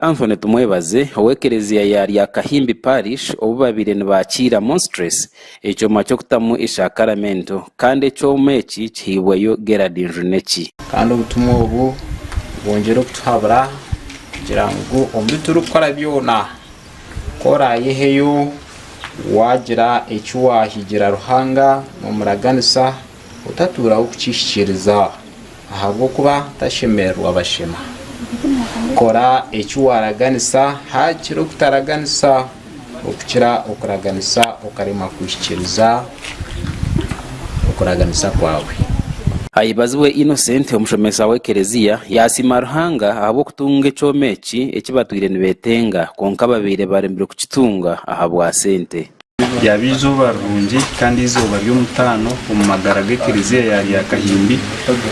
Anthony tumwebaze ow'ekereziya ya Kahimbi Parish obubabire nibakira monstress ekyoma ky'okutamu ishakaramento kandi ekyoma eki kihibwayo Gerard Njuneki kandi obutumwa obu bwongera okutuhabura kugira ngo omuntu turukora byona kora yeheyo wagira ekiwahigira ruhanga mumuraganisa utatura ukukishikiriza ahabwo kuba tashemerwa abashema kora ekiwaraganisa hakiro kutaraganisa okukira okuraganisa okarema kushikiriza okuraganisa kwawe. Ayibazwe Innocent omushomesa w'ekereziya yasima ruhanga ahabwo kutunga ekyoma eki ekibatwire nibetenga konka babire barembere kukitunga ahabwa sente yabizuba rungi kandi izuba ry'umutano mu magara g'ekereziya ya Kahimbi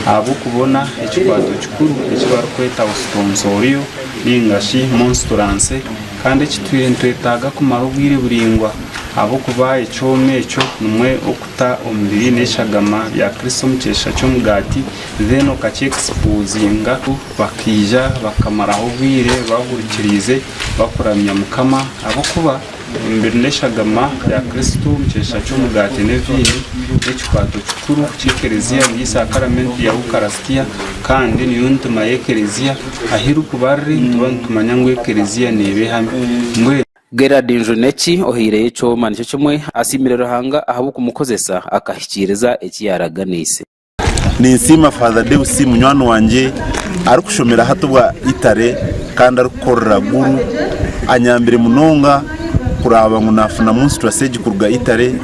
abo kubona ekikwato kikuru ekibarukweta sponsoriyo ningashi monstrance kandi kitwire ntwetaga kumara ubwire buringwa abo kuba ekyoma ekyo numwe okuta omubiri n'eshagama ya Kristo mukesha cy'omugati then okakyexposinga bakija bakamaraho ubwire bahurikirize bakuramya mukama abo kuba mbere n'eshagama ya Kristo mukesha cy'omugati n'evini n'ekikwato kikuru cy'ekereziya y'isakaramento ya Eucharistia kandi niyo ntuma y'ekereziya ahiru kubarri tumanya ngo ekereziya nebehamwe. Gerard Njuneki ohire ekyoma nicyo kimwe asimire ruhanga ahabwo kumukozesa akahikiriza ekiyaraganise ninsima Father Deus munywano wanje arikushomera hatubwa itare kandi arukorera guru anyambire munonga kuraba ngo nafuna munsi turasege kurga itare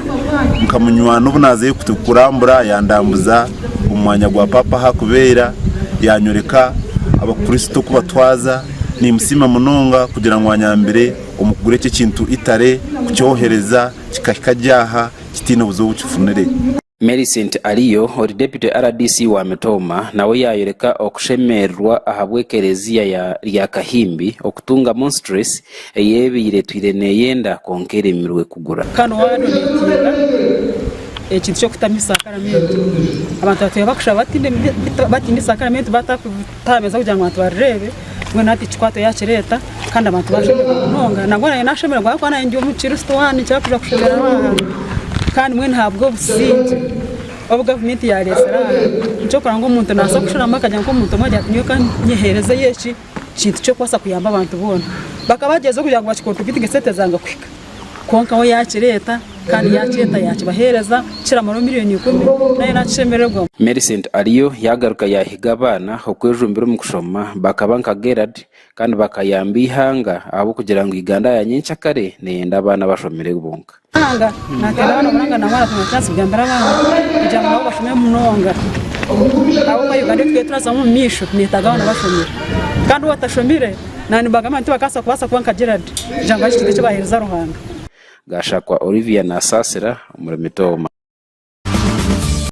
mukamunywano bunaze kutukurambura yandambuza umwanya gwa papa hakubera yanyoreka abakristo kubatwaza ni musima munonga kugira ngo anyambire umukugure cyo kintu itare kucyohereza kikajyaha kitino buzo bukifunere. Millicent Aliyo ori deputy RDC wa Metoma nawe yayereka okushemerwa ahabwe ekereziya ya Kahimbi okutunga monstress eyebire twirene yenda konkere mirwe kugura kano wano nikinga ekintu cyo kutamisa sakaramento abantu batuye bakushaba batinde sakaramento batakutameza kugira ngo abantu barebe mwe nati chikwato yakireta kandi abantu bashobora kunonga nangona yanashemerwa kwa nanjye umukristo wani cyakuja kushobora kandi mwe ntabwo businje abo government ya resera cyo kuranga umuntu nasa kushiramo akajya ngo umuntu mwe yatinyo kandi nyehereze yeshi kintu cyo kwasa kuyamba abantu bona bakabageze kugira ngo bakikoto bitige sete zanga kwika konka we yakireta kandi yakireta yakibahereza kira maro miliyoni 10 naye nacemererwa. Millicent Aliyo yagaruka yahiga abana okwejumbira mu kushoma bakabanka Gerard kandi bakayamba ihanga abo kugira ngo iganda ya nyinshi kare nenda abana bashomere bunka hanga natera bana munanga na mwana tunachasi byambara abana kugira ngo bashome munonga abo bayo kandi twe turaza mu misho nitaga abana bashomere kandi watashomire nani bagamati bakasa kubasa kubanka Gerard janga kiti cyo bahereza ruhanga gashakwa Olivia na Sasera muri Metoma.